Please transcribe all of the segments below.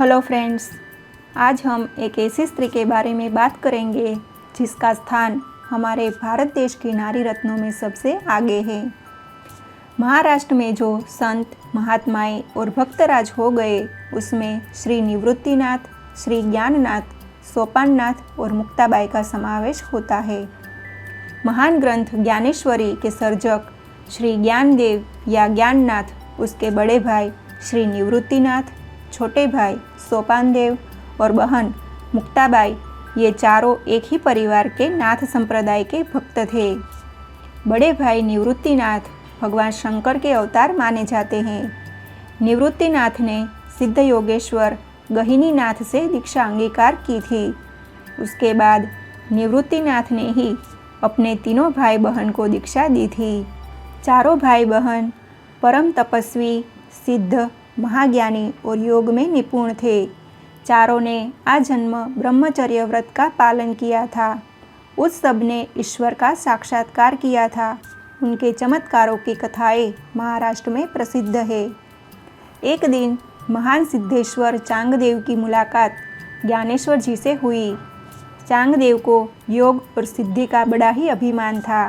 Hello friends, आज हम एक ऐसी स्त्री के बारे में बात करेंगे जिसका स्थान हमारे भारत देश की नारी रत्नों में सबसे आगे है। महाराष्ट्र में जो संत, महात्माएं और भक्तराज हो गए उसमें श्री निवृत्तिनाथ, श्री ज्ञाननाथ, सोपाननाथ और मुक्ताबाई का समावेश होता है। महान ग्रंथ ज्ञानेश्वरी के सर्जक श्री ज्ञानदेव या ज्ञाननाथ, उसके बड़े भाई श्री निवृत्तिनाथ, छोटे भाई सोपानदेव और बहन मुक्ताबाई, ये चारों एक ही परिवार के नाथ संप्रदाय के भक्त थे। बड़े भाई निवृत्तिनाथ भगवान शंकर के अवतार माने जाते हैं। निवृत्तिनाथ ने सिद्ध योगेश्वर गहिनीनाथ से दीक्षा अंगीकार की थी। उसके बाद निवृत्तिनाथ ने ही अपने तीनों भाई बहन को दीक्षा दी थी। चारों भाई बहन परम तपस्वी, सिद्ध, महाज्ञानी और योग में निपुण थे। चारों ने आजन्म ब्रह्मचर्य व्रत का पालन किया था। उस सब ने ईश्वर का साक्षात्कार किया था। उनके चमत्कारों की कथाएं महाराष्ट्र में प्रसिद्ध है। एक दिन महान सिद्धेश्वर चांगदेव की मुलाकात ज्ञानेश्वर जी से हुई। चांगदेव को योग और सिद्धि का बड़ा ही अभिमान था,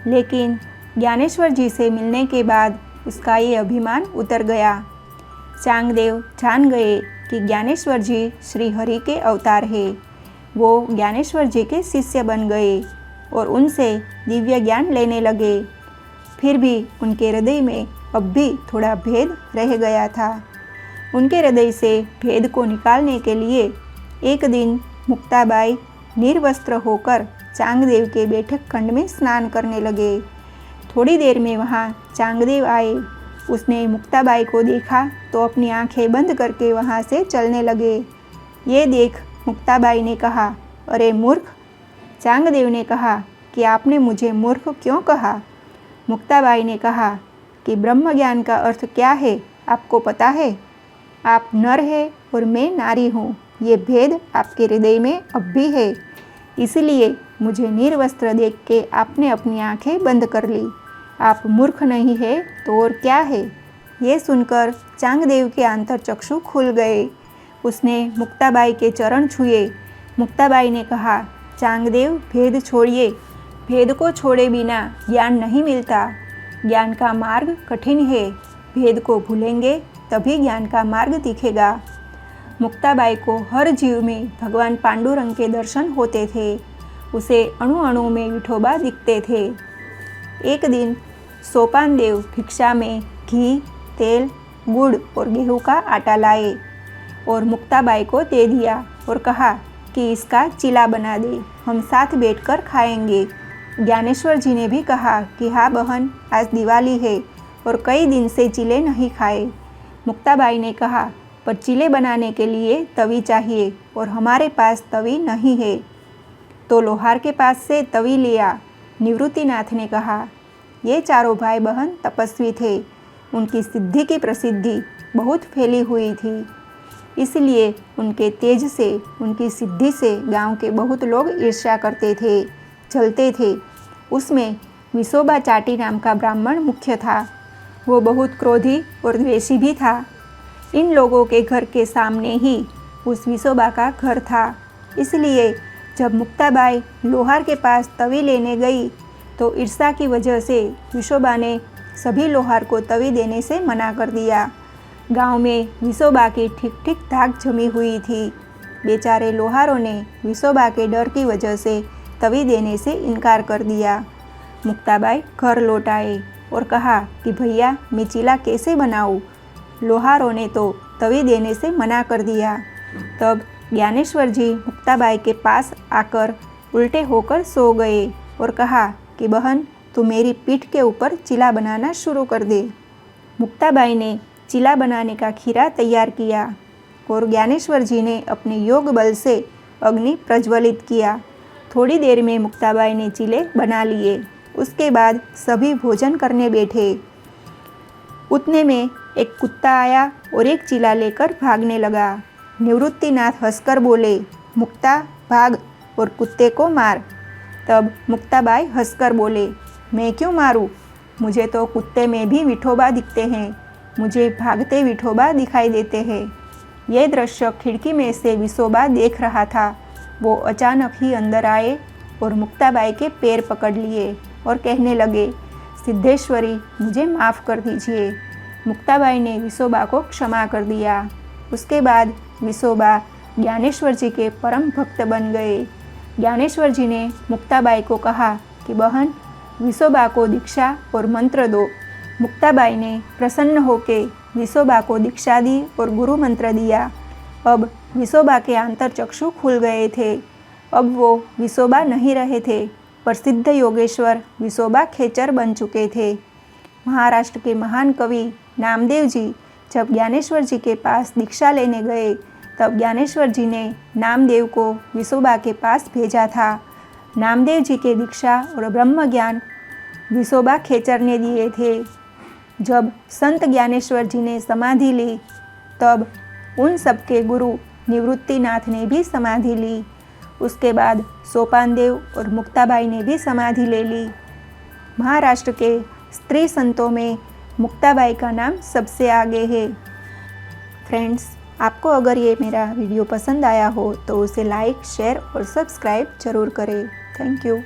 लेकिन ज्ञानेश्वर जी से मिलने के बाद उसका ये अभिमान उतर गया। चांगदेव जान गए कि ज्ञानेश्वर जी श्री हरि के अवतार है। वो ज्ञानेश्वर जी के शिष्य बन गए और उनसे दिव्य ज्ञान लेने लगे। फिर भी उनके हृदय में अब भी थोड़ा भेद रह गया था। उनके हृदय से भेद को निकालने के लिए एक दिन मुक्ताबाई निर्वस्त्र होकर चांगदेव के बैठक खंड में स्नान करने लगे। थोड़ी देर में वहाँ चांगदेव आए। उसने मुक्ताबाई को देखा तो अपनी आंखें बंद करके वहाँ से चलने लगे। ये देख मुक्ताबाई ने कहा, अरे मूर्ख। चांगदेव ने कहा कि आपने मुझे मूर्ख क्यों कहा? मुक्ताबाई ने कहा कि ब्रह्म ज्ञान का अर्थ क्या है आपको पता है? आप नर है और मैं नारी हूँ। ये भेद आपके हृदय में अब भी है, इसलिए मुझे निर्वस्त्र देख के आपने अपनी आंखें बंद कर ली। आप मूर्ख नहीं है तो और क्या है? ये सुनकर चांगदेव के आंतरचक्षु खुल गए। उसने मुक्ताबाई के चरण छुए। मुक्ताबाई ने कहा, चांगदेव भेद छोड़िए। भेद को छोड़े बिना ज्ञान नहीं मिलता। ज्ञान का मार्ग कठिन है। भेद को भूलेंगे तभी ज्ञान का मार्ग दिखेगा। मुक्ताबाई को हर जीव में भगवान पांडुरंग के दर्शन होते थे। उसे अणु अणु में विठोबा दिखते थे। एक दिन सोपानदेव भिक्षा में घी, तेल, गुड़ और गेहूं का आटा लाए और मुक्ताबाई को दे दिया और कहा कि इसका चिला बना दे, हम साथ बैठकर खाएंगे। ज्ञानेश्वर जी ने भी कहा कि हाँ बहन, आज दिवाली है और कई दिन से चिले नहीं खाए। मुक्ताबाई ने कहा, पर चिले बनाने के लिए तवी चाहिए और हमारे पास तवी नहीं है, तो लोहार के पास से तवी लिया। निवृत्तिनाथ ने कहा, ये चारों भाई बहन तपस्वी थे। उनकी सिद्धि की प्रसिद्धि बहुत फैली हुई थी, इसलिए उनके तेज से, उनकी सिद्धि से गांव के बहुत लोग ईर्ष्या करते थे, जलते थे। उसमें विसोबा चाटी नाम का ब्राह्मण मुख्य था। वो बहुत क्रोधी और द्वेषी भी था। इन लोगों के घर के सामने ही उस विसोबा का घर था, इसलिए जब मुक्ताबाई लोहार के पास तवी लेने गई तो ईर्ष्या की वजह से विसोबा ने सभी लोहार को तवी देने से मना कर दिया। गांव में विसोबा की ठीक ठीक धाक जमी हुई थी। बेचारे लोहारों ने विसोबा के डर की वजह से तवी देने से इनकार कर दिया। मुक्ताबाई घर लौट आए और कहा कि भैया, मैं चिला कैसे बनाऊँ? लोहारों ने तो तवी देने से मना कर दिया। तब ज्ञानेश्वर जी मुक्ताबाई के पास आकर उल्टे होकर सो गए और कहा कि बहन, तू मेरी पीठ के ऊपर चिला बनाना शुरू कर दे। मुक्ताबाई ने चिला बनाने का खीरा तैयार किया और ज्ञानेश्वर जी ने अपने योग बल से अग्नि प्रज्वलित किया। थोड़ी देर में मुक्ताबाई ने चिले बना लिए। उसके बाद सभी भोजन करने बैठे। उतने में एक कुत्ता आया और एक चिला लेकर भागने लगा। निवृत्तिनाथ हंसकर बोले, मुक्ता भाग और कुत्ते को मार। तब मुक्ताबाई हंसकर बोले, मैं क्यों मारूं? मुझे तो कुत्ते में भी विठोबा दिखते हैं। मुझे भागते विठोबा दिखाई देते हैं। ये दृश्य खिड़की में से विसोबा देख रहा था। वो अचानक ही अंदर आए और मुक्ताबाई के पैर पकड़ लिए और कहने लगे, सिद्धेश्वरी, मुझे माफ़ कर दीजिए। मुक्ताबाई ने विसोबा को क्षमा कर दिया। उसके बाद विसोबा ज्ञानेश्वर जी के परम भक्त बन गए। ज्ञानेश्वर जी ने मुक्ताबाई को कहा कि बहन, विसोबा को दीक्षा और मंत्र दो। मुक्ताबाई ने प्रसन्न होकर विसोबा को दीक्षा दी और गुरु मंत्र दिया। अब विसोबा के आंतरचक्षु खुल गए थे। अब वो विसोबा नहीं रहे थे, पर सिद्ध योगेश्वर विसोबा खेचर बन चुके थे। महाराष्ट्र के महान कवि नामदेव जी जब ज्ञानेश्वर जी के पास दीक्षा लेने गए, तब ज्ञानेश्वर जी ने नामदेव को विसोबा के पास भेजा था। नामदेव जी के दीक्षा और ब्रह्म ज्ञान विसोबा खेचर ने दिए थे। जब संत ज्ञानेश्वर जी ने समाधि ली, तब उन सबके गुरु निवृत्तिनाथ ने भी समाधि ली। उसके बाद सोपानदेव और मुक्ताबाई ने भी समाधि ले ली। महाराष्ट्र के स्त्री संतों में मुक्ताबाई का नाम सबसे आगे है। फ्रेंड्स, आपको अगर ये मेरा वीडियो पसंद आया हो तो उसे लाइक, शेयर और सब्सक्राइब जरूर करें। Thank you.